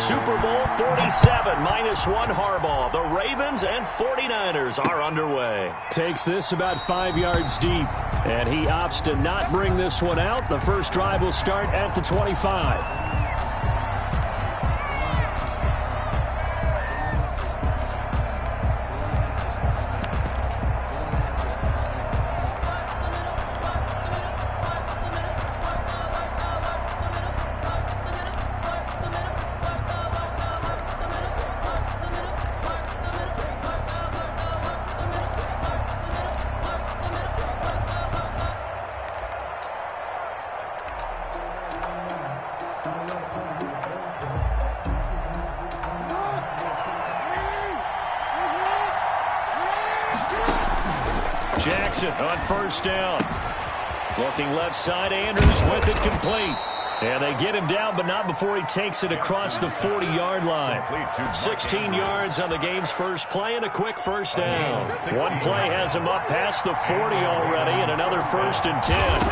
Super Bowl 47, -1 Harbaugh. The Ravens and 49ers are underway. Takes this about 5 yards deep, and he opts to not bring this one out. The first drive will start at the 25. Jackson on first down. Looking left side, Andrews with it complete. And they get him down, but not before he takes it across the 40-yard line. 16 yards on the game's first play and a quick first down. One play has him up past the 40 already, and another 1st and 10.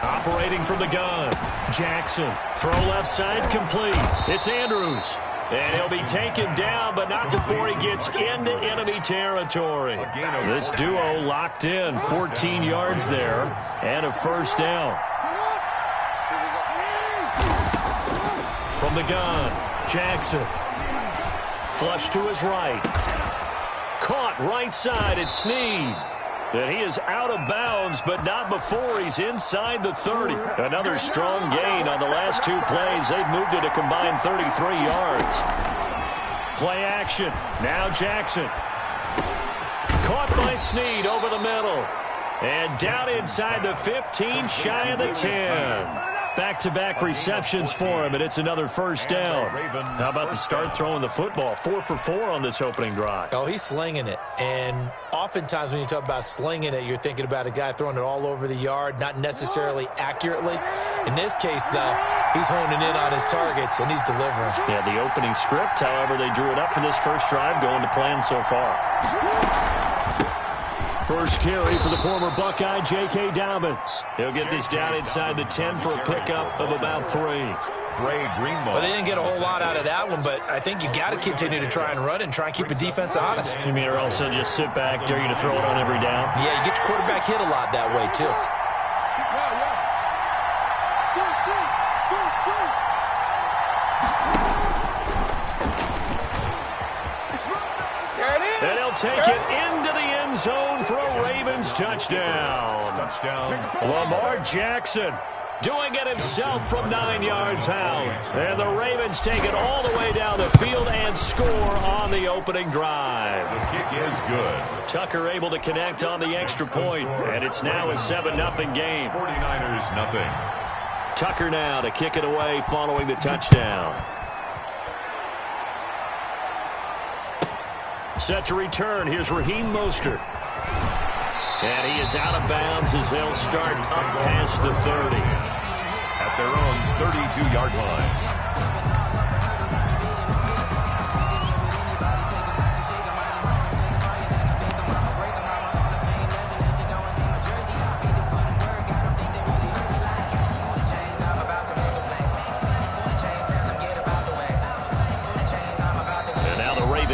Operating from the gun. Jackson. Throw left side complete. It's Andrews. And he'll be taken down, but not before he gets into enemy territory. This duo locked in. 14 yards there and a first down. From the gun, Jackson. Flush to his right. Caught right side at Snead. And he is out of bounds, but not before he's inside the 30. Another strong gain on the last 2 plays. They've moved it a combined 33 yards. Play action. Now Jackson. Caught by Snead over the middle. And down inside the 15, shy of the 10. Back-to-back receptions for him, and it's another first down. How about the start throwing the football? 4 for 4 on this opening drive. Oh, he's slinging it. And oftentimes when you talk about slinging it, you're thinking about a guy throwing it all over the yard, not necessarily accurately. In this case, though, he's honing in on his targets, and he's delivering. Yeah, the opening script, however, they drew it up for this first drive, going to plan so far. First carry for the former Buckeye, J.K. Dobbins. He'll get this down inside the 10 for a pickup of about 3. Well, they didn't get a whole lot out of that one, but I think you got to continue to try and run and try and keep the defense honest. You mean or also just sit back, dare you to throw it on every down? Yeah, you get your quarterback hit a lot that way, too. And he'll take it into the end zone for a Ravens touchdown. Lamar Jackson doing it himself from 9 yards out. And the Ravens take it all the way down the field and score on the opening drive. The kick is good. Tucker able to connect on the extra point, and it's now a 7-0 game. 49ers nothing. Tucker now to kick it away following the touchdown. Set to return. Here's Raheem Mostert. And he is out of bounds as they'll start up past the 30. At their own 32-yard line.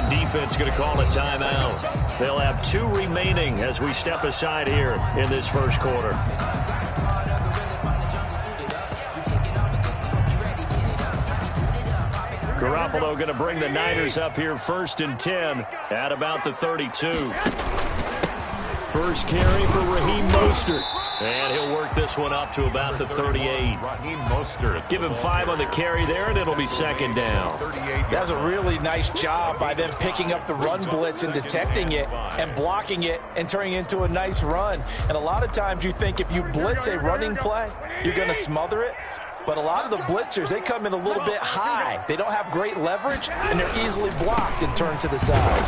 Defense going to call a timeout. They'll have 2 remaining as we step aside here in this first quarter. Garoppolo going to bring the Niners up here 1st and 10 at about the 32. First carry for Raheem Mostert. And he'll work this one up to about the 38. Raheem Mostert. Give him 5 on the carry there, and it'll be 2nd down. That's a really nice job by them picking up the run blitz and detecting it and blocking it and turning it into a nice run. And a lot of times you think if you blitz a running play, you're going to smother it. But a lot of the blitzers, they come in a little bit high. They don't have great leverage, and they're easily blocked and turned to the side.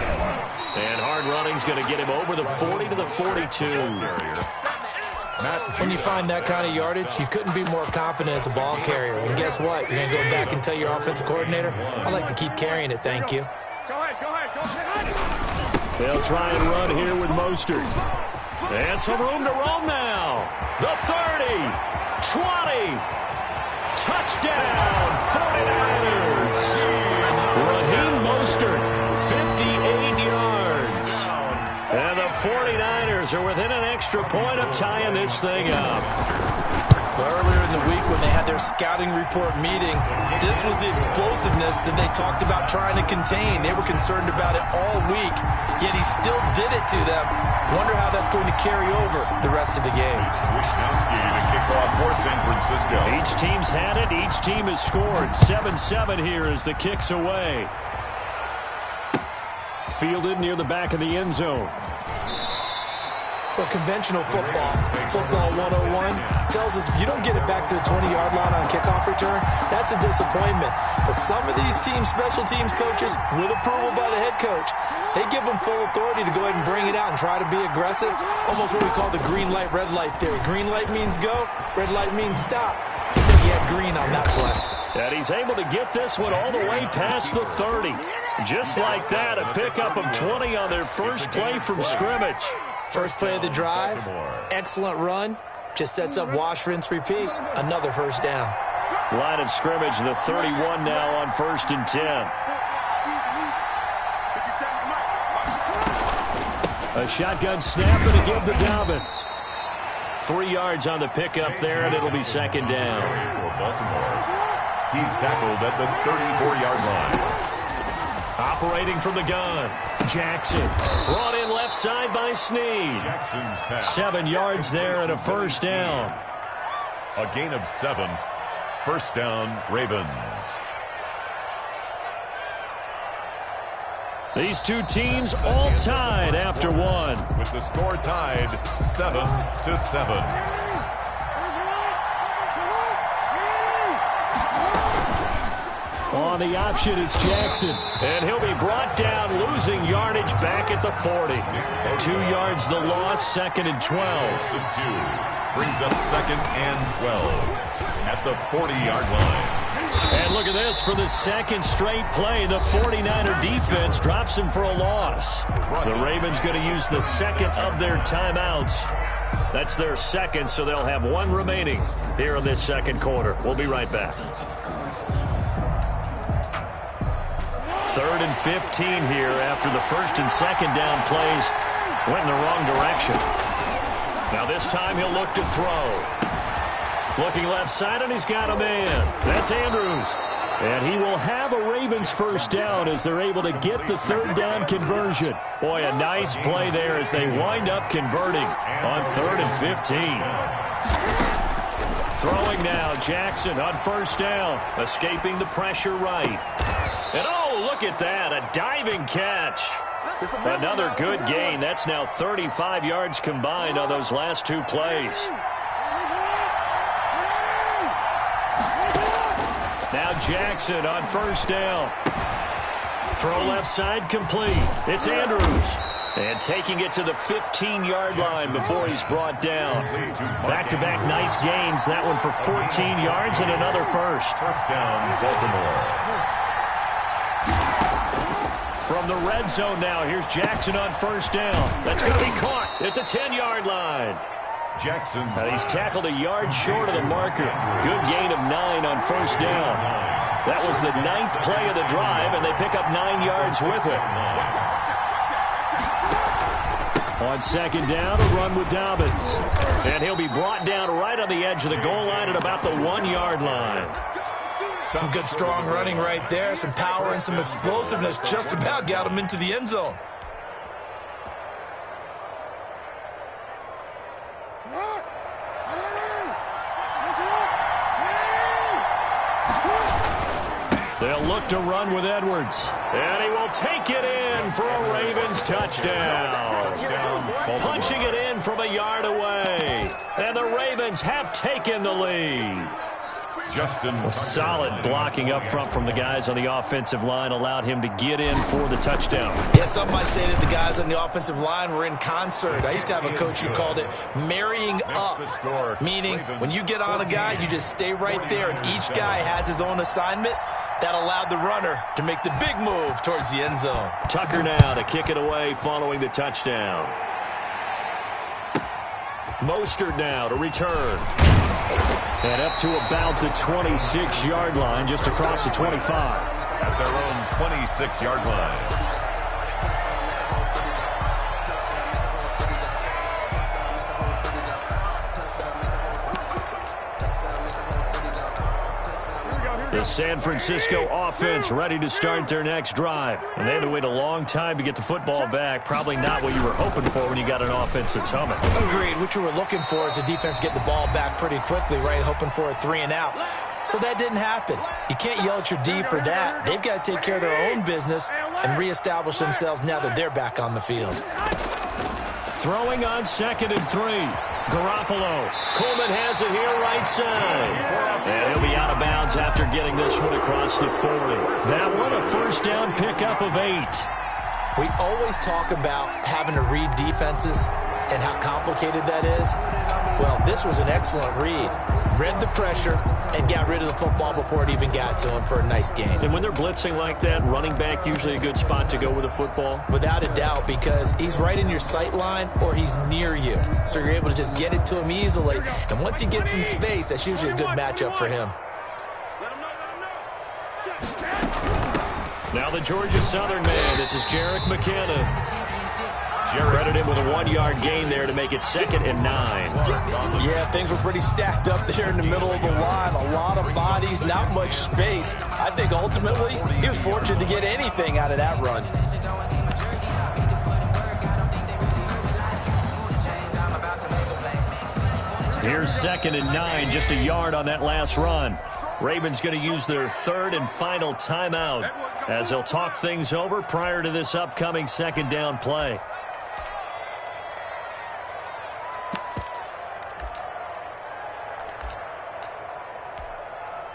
And hard running's going to get him over the 40 to the 42. When you find that kind of yardage, you couldn't be more confident as a ball carrier. And guess what? You're going to go back and tell your offensive coordinator, I'd like to keep carrying it, thank you. They'll try and run here with Mostert. And some room to roam now. The 30, 20, touchdown, 49ers. Mostert, 58 yards. And the 49ers are within an extra point of tying this thing up. Earlier in the week when they had their scouting report meeting, this was the explosiveness that they talked about trying to contain. They were concerned about it all week, yet he still did it to them. Wonder how that's going to carry over the rest of the game. Wishnowsky to kick off for San Francisco. Each team's had it. Each team has scored. 7-7 here as the kick's away. Fielded near the back of the end zone. Well, conventional football 101, tells us if you don't get it back to the 20-yard line on a kickoff return, that's a disappointment. But some of these teams, special teams coaches, with approval by the head coach, they give them full authority to go ahead and bring it out and try to be aggressive. Almost what we call the green light, red light theory. Green light means go, red light means stop. He said he had green on that play. And he's able to get this one all the way past the 30. Just like that, a pickup of 20 on their first play from scrimmage. First play of the drive, excellent run, just sets up wash, rinse, repeat. Another first down. Line of scrimmage, the 31 now on 1st and 10. A shotgun snap and a give to Dobbins. 3 yards on the pickup there, and it'll be second down. For Baltimore, he's tackled at the 34-yard line. Operating from the gun, Jackson. Brought in left side by Snead. Jackson's pass. 7 yards there and a first down. A gain of 7. First down, Ravens. These two teams all tied after one. With the score tied 7-7. On the option, it's Jackson. And he'll be brought down, losing yardage back at the 40. 2 yards the loss, 2nd and 12. Brings up 2nd and 12 at the 40-yard line. And look at this, for the second straight play, the 49er defense drops him for a loss. The Ravens going to use the second of their timeouts. That's their second, so they'll have one remaining here in this second quarter. We'll be right back. 3rd and 15 here after the first and second down plays went in the wrong direction. Now this time he'll look to throw. Looking left side, and he's got a man. That's Andrews. And he will have a Ravens first down as they're able to get the 3rd down conversion. Boy, a nice play there as they wind up converting on 3rd and 15. Throwing now, Jackson on first down, escaping the pressure right. And oh, look at that, a diving catch. Another good gain. That's now 35 yards combined on those last 2 plays. Now Jackson on first down. Throw left side complete. It's Andrews. And taking it to the 15-yard line before he's brought down. Back-to-back nice gains. That one for 14 yards and another first. First down, Baltimore. From the red zone now, here's Jackson on first down. That's going to be caught at the 10-yard line. Jackson. He's tackled a yard short of the marker. Good gain of 9 on first down. That was the 9th play of the drive, and they pick up 9 yards with it. On second down, a run with Dobbins. And he'll be brought down right on the edge of the goal line at about the 1-yard line. Some good, strong running right there. Some power and some explosiveness. Just about got him into the end zone. They'll look to run with Edwards. And he will take it in for a Ravens touchdown. Punching it in from a yard away. And the Ravens have taken the lead. Solid blocking up front from the guys on the offensive line allowed him to get in for the touchdown. Yeah, some might say that the guys on the offensive line were in concert. I used to have a coach who called it marrying up, meaning when you get on a guy, you just stay right there, and each guy has his own assignment. That allowed the runner to make the big move towards the end zone. Tucker now to kick it away following the touchdown. Mostert now to return. And up to about the 26-yard line, just across the 25. at their own 26-yard line. The San Francisco offense ready to start their next drive. And they had to wait a long time to get the football back. Probably not what you were hoping for when you got an offense that's humming. Agreed. What you were looking for is the defense get the ball back pretty quickly, right? Hoping for a 3-and-out. So that didn't happen. You can't yell at your D for that. They've got to take care of their own business and reestablish themselves now that they're back on the field. Throwing on 2nd and 3. Garoppolo. Coleman has it here right side. And he'll be out of bounds after getting this one across the 40. That one a first down pickup of 8. We always talk about having to read defenses and how complicated that is. Well, this was an excellent read. Read the pressure and got rid of the football before it even got to him for a nice game. And when they're blitzing like that, running back usually a good spot to go with the football? Without a doubt, because he's right in your sight line or he's near you. So you're able to just get it to him easily. And once he gets in space, that's usually a good matchup for him. Now the Georgia Southern man. This is Jerick McKinnon. Credited with a 1-yard gain there to make it 2nd and 9. Yeah, things were pretty stacked up there in the middle of the line. A lot of bodies, not much space. I think ultimately he was fortunate to get anything out of that run. Here's 2nd and 9, just a yard on that last run. Ravens going to use their 3rd and final timeout as they'll talk things over prior to this upcoming 2nd down play.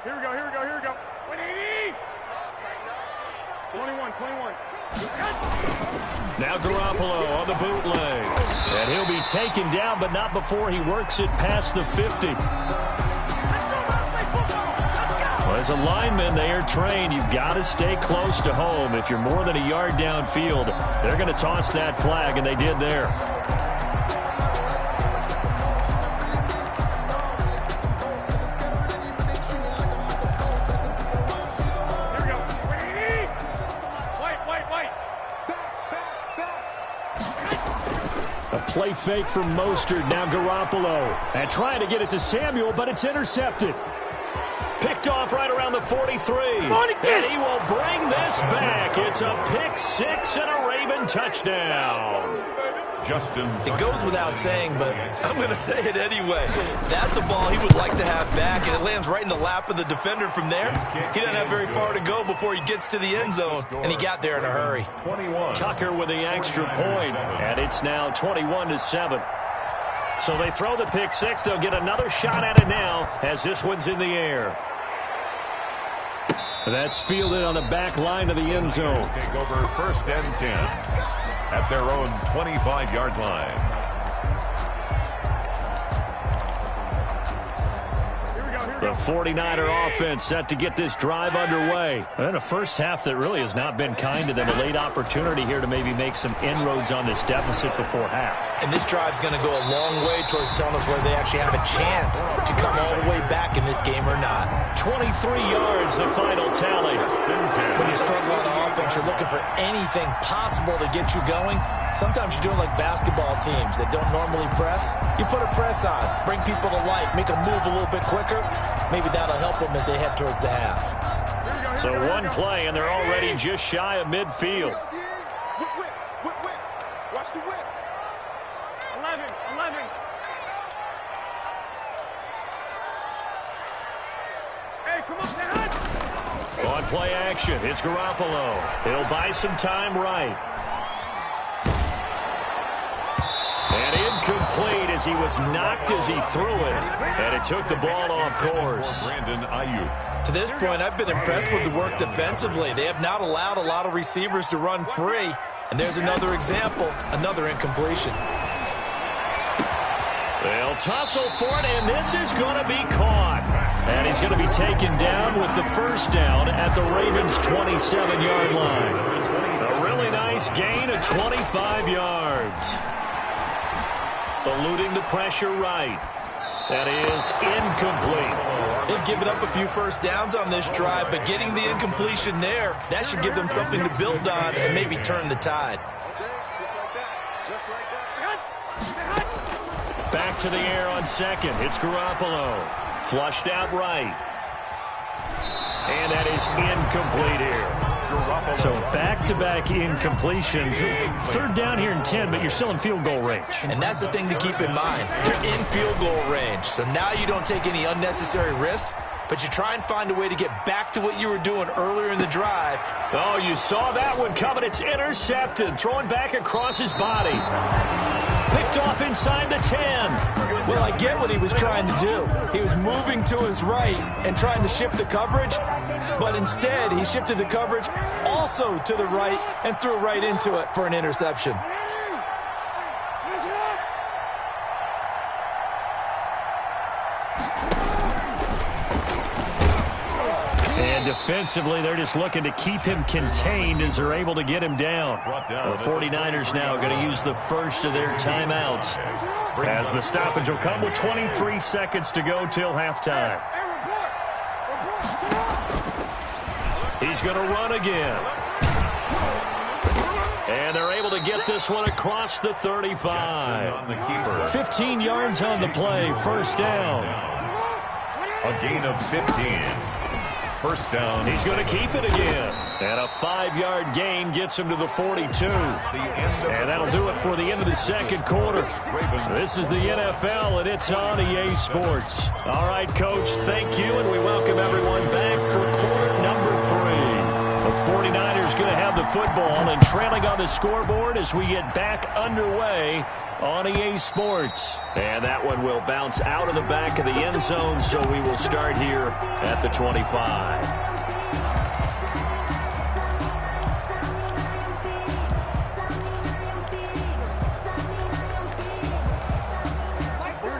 Here we go. 180! 21. Now Garoppolo on the bootleg. And he'll be taken down, but not before he works it past the 50. Well, as a lineman, they are trained. You've got to stay close to home. If you're more than a yard downfield, they're going to toss that flag, and they did there. Play fake from Mostert. Now Garoppolo. And trying to get it to Samuel, but it's intercepted. Picked off right around the 43. And he will bring this back. It's a pick 6 and a Raven touchdown. It goes without saying, but I'm going to say it anyway. That's a ball he would like to have back, and it lands right in the lap of the defender from there. He doesn't have very far to go before he gets to the end zone, and he got there in a hurry. Tucker with the extra point, and it's now 21-7. So they throw the pick 6. They'll get another shot at it now as this one's in the air. That's fielded on the back line of the end zone. Take over 1st and 10. At their own 25-yard line. The 49er offense set to get this drive underway. And a first half that really has not been kind to them. A late opportunity here to maybe make some inroads on this deficit before half. And this drive's going to go a long way towards telling us whether they actually have a chance to come all the way back in this game or not. 23 yards, the final tally. When you struggle on offense, you're looking for anything possible to get you going. Sometimes you do it like basketball teams that don't normally press. You put a press on, bring people to life, make them move a little bit quicker. Maybe that'll help them as they head towards the half. So one play, and they're already just shy of midfield. Whip. Watch the whip. 11. Hey, come on, Dad. On play action, it's Garoppolo. He'll buy some time right. And incomplete as he was knocked as he threw it. And it took the ball off course. Brandon Ayuk. To this point, I've been impressed with the work defensively. They have not allowed a lot of receivers to run free. And there's another example, another incompletion. They'll tussle for it, and this is going to be caught. And he's going to be taken down with the first down at the Ravens' 27-yard line. A really nice gain of 25 yards. Eluding the pressure right. That is incomplete. They've given up a few first downs on this drive, but getting the incompletion there, that should give them something to build on and maybe turn the tide. Back to the air on second. It's Garoppolo. Flushed out right. And that is incomplete here. So back-to-back incompletions. Third down here in 10, but you're still in field goal range. And that's the thing to keep in mind. You're in field goal range. So now you don't take any unnecessary risks, but you try and find a way to get back to what you were doing earlier in the drive. Oh, you saw that one coming. It's intercepted. Throwing back across his body. Picked off inside the 10. Well, I get what he was trying to do. He was moving to his right and trying to shift the coverage, but instead he shifted the coverage also to the right and threw right into it for an interception. Defensively, they're just looking to keep him contained as they're able to get him down. The 49ers now going to use the first of their timeouts as the stoppage will come with 23 seconds to go till halftime. He's going to run again. And they're able to get this one across the 35. 15 yards on the play, first down. A gain of 15. First down. He's going to keep it again. And a 5-yard gain gets him to the 42. And that'll do it for the end of the second quarter. This is the NFL, and it's on EA Sports. All right, Coach, thank you, and we welcome everyone back for quarter number 3. The 49ers going to have the football and trailing on the scoreboard as we get back underway on EA Sports. And that one will bounce out of the back of the end zone, so we will start here at the 25.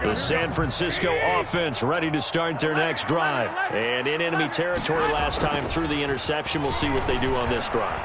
The San Francisco offense ready to start their next drive. And in enemy territory last time through the interception. We'll see what they do on this drive.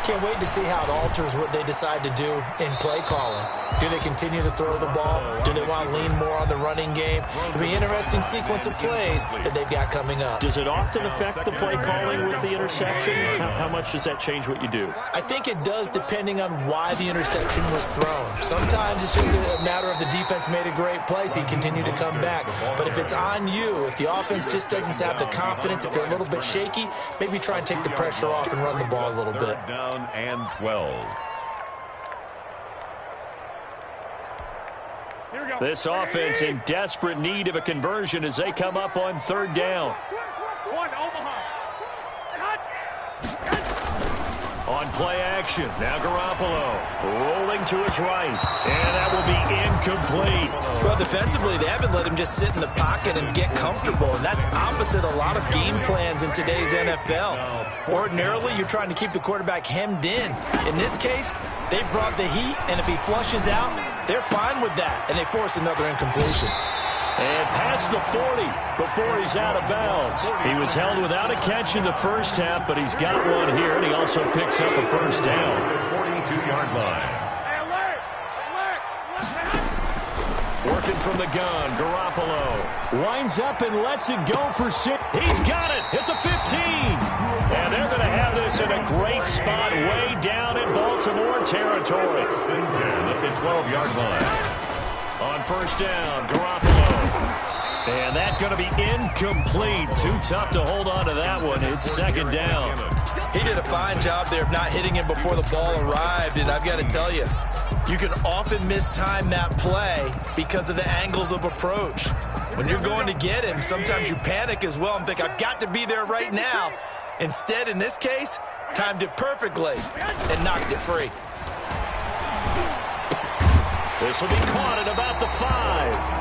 Can't wait to see how it alters what they decide to do in play calling. Do they continue to throw the ball? Do they want to lean more on the running game? It'll be an interesting sequence of plays that they've got coming up. Does it often affect the play calling with the interception? How much does that change what you do? I think it does depending on why the interception was thrown. Sometimes it's just a matter of the defense made a great play, so you continue to come back. But if it's on you, if the offense just doesn't have the confidence, if they're a little bit shaky, maybe try and take the pressure off and run the ball a little bit. Down and 12. This offense in desperate need of a conversion as they come up on third down. On play action, now Garoppolo rolling to his right, and that will be incomplete. Well, defensively, they haven't let him just sit in the pocket and get comfortable, and that's opposite a lot of game plans in today's NFL. Ordinarily, you're trying to keep the quarterback hemmed in. In this case, they brought the heat, and if he flushes out, they're fine with that, and they force another incompletion. And past the 40 before he's out of bounds. He was held without a catch in the first half, but he's got one here, and he also picks up a first down. 42-yard line. Working from the gun, Garoppolo winds up and lets it go for 6. He's got it at the 15. And they're going to have this in a great spot way down in Baltimore territory. At the 12-yard line. On first down, Garoppolo. And that's going to be incomplete. Too tough to hold on to that one. It's second down. He did a fine job there of not hitting him before the ball arrived, and I've got to tell you, you can often mistime that play because of the angles of approach. When you're going to get him, sometimes you panic as well and think, I've got to be there right now. Instead, in this case, timed it perfectly and knocked it free. This will be caught at about the 5.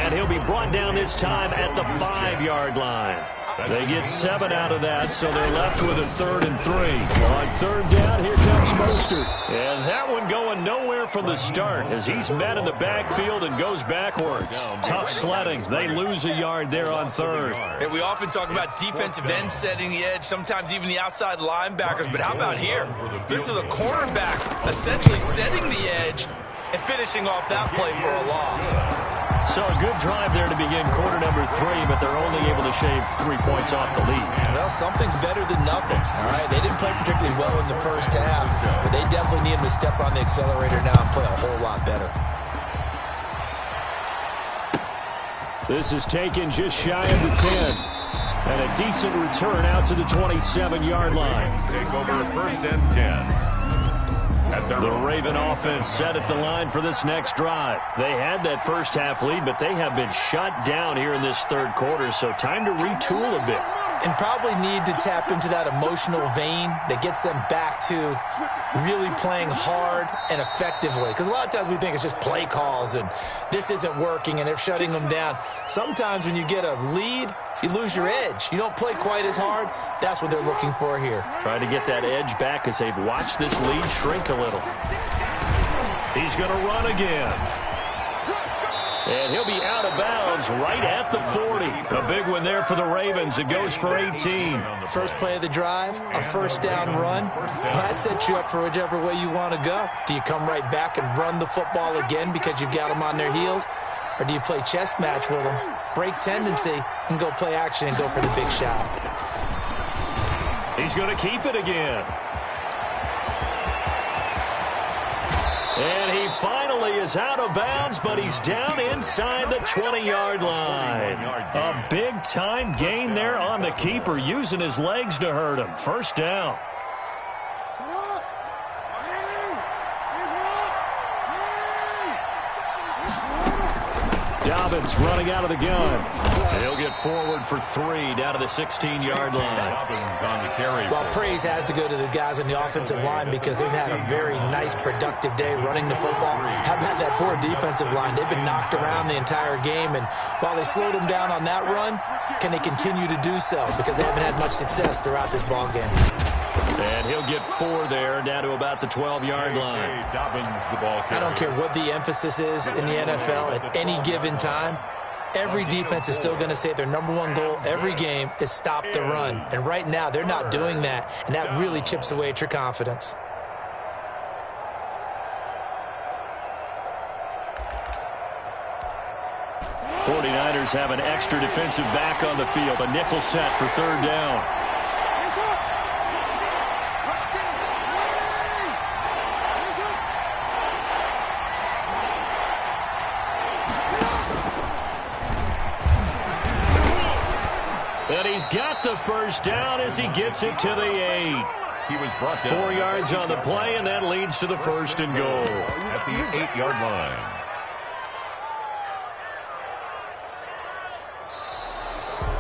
And he'll be brought down this time at the 5-yard line. They get 7 out of that, so they're left with a 3rd and 3. On third down, here comes Mostert. And that one going nowhere from the start as he's met in the backfield and goes backwards. Tough sledding. They lose a yard there on third. And we often talk about defensive ends setting the edge, sometimes even the outside linebackers. But how about here? This is a cornerback essentially setting the edge and finishing off that play for a loss. So a good drive there to begin quarter number 3, but they're only able to shave 3 points off the lead. Well, something's better than nothing, all right? They didn't play particularly well in the first half, but they definitely need them to step on the accelerator now and play a whole lot better. This is taken just shy of the 10. And a decent return out to the 27-yard line. Take over first and 10. The Raven offense set at the line for this next drive. They had that first half lead, but they have been shut down here in this third quarter, so time to retool a bit. And probably need to tap into that emotional vein that gets them back to really playing hard and effectively. Because a lot of times we think it's just play calls and this isn't working and they're shutting them down. Sometimes when you get a lead, you lose your edge. You don't play quite as hard. That's what they're looking for here. Try to get that edge back as they've watched this lead shrink a little. He's going to run again. And he'll be out of bounds right at the 40. A big one there for the Ravens. It goes for 18. First play of the drive, a first down run. Well, that sets you up for whichever way you want to go. Do you come right back and run the football again because you've got them on their heels? Or do you play chess match with them, break tendency, and go play action and go for the big shot? He's going to keep it again. And he finally is out of bounds, but he's down inside the 20-yard line. A big-time gain there on the keeper, using his legs to hurt him. First down. Dobbins running out of the gun. He'll get forward for 3 down to the 16-yard line. Dobbins on the carry. Well, praise has to go to the guys on the offensive line because they've had a very nice, productive day running the football. How about that poor defensive line? They've been knocked around the entire game, and while they slowed them down on that run, can they continue to do so? Because they haven't had much success throughout this ball game. And he'll get 4 there, down to about the 12-yard line. Dobbins, the ball carrier. I don't care what the emphasis is in the NFL at any given time. Every defense is still going to say their #1 goal every game is stop the run. And right now, they're not doing that, and that really chips away at your confidence. '49ers have an extra defensive back on the field. A nickel set for third down. And he's got the first down as he gets it to the 8. He was brought down. 4 yards on the play, and that leads to the first and goal. At the 8-yard line.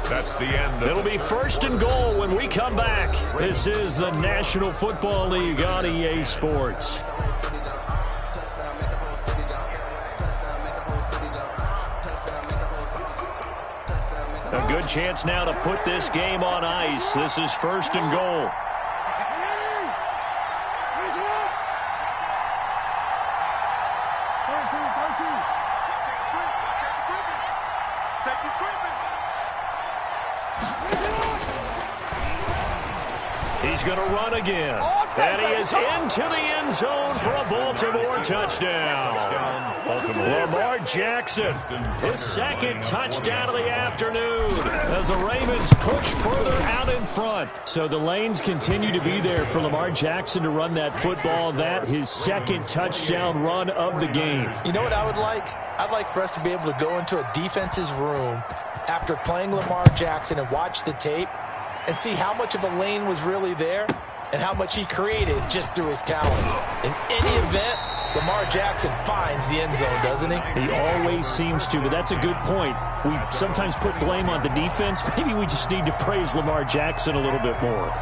That's the end. It'll be first and goal when we come back. This is the National Football League on EA Sports. A good chance now to put this game on ice. This is first and goal. He's going to run again. And he is into the end zone for a Baltimore touchdown. Lamar Jackson, his second touchdown of the afternoon as the Ravens push further out in front. So the lanes continue to be there for Lamar Jackson to run that football. That his second touchdown run of the game. You know what I would like? I'd like for us to be able to go into a defense's room after playing Lamar Jackson and watch the tape and see how much of a lane was really there and how much he created just through his talents. In any event, Lamar Jackson finds the end zone, doesn't he? He always seems to, but that's a good point. We sometimes put blame on the defense. Maybe we just need to praise Lamar Jackson a little bit more.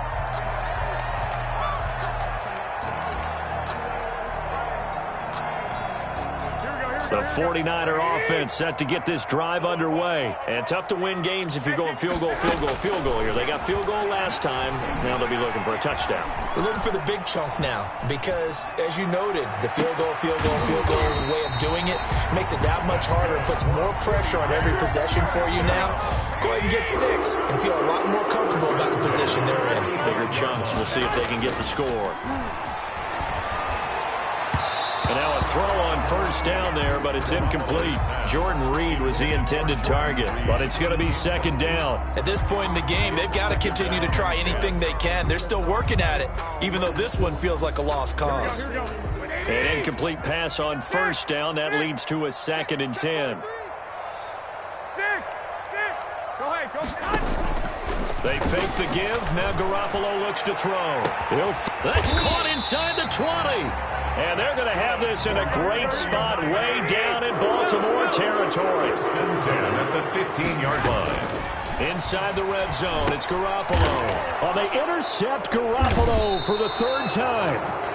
The 49er offense set to get this drive underway. And tough to win games if you're going field goal, field goal, field goal here. They got field goal last time. Now they'll be looking for a touchdown. They're looking for the big chunk now because, as you noted, the field goal way of doing it makes it that much harder and puts more pressure on every possession for you now. Go ahead and get 6 and feel a lot more comfortable about the position they're in. Bigger chunks. We'll see if they can get the score. And now a throw on first down there, but it's incomplete. Jordan Reed was the intended target, but it's going to be second down. At this point in the game, they've got to continue to try anything they can. They're still working at it, even though this one feels like a lost cause. An incomplete pass on first down. That leads to a 2nd and 10. They fake the give. Now Garoppolo looks to throw. That's caught inside the 20. And they're going to have this in a great spot way down in Baltimore territory. 10 at the 15-yard line. Inside the red zone, it's Garoppolo. Oh, they intercept Garoppolo for the 3rd time.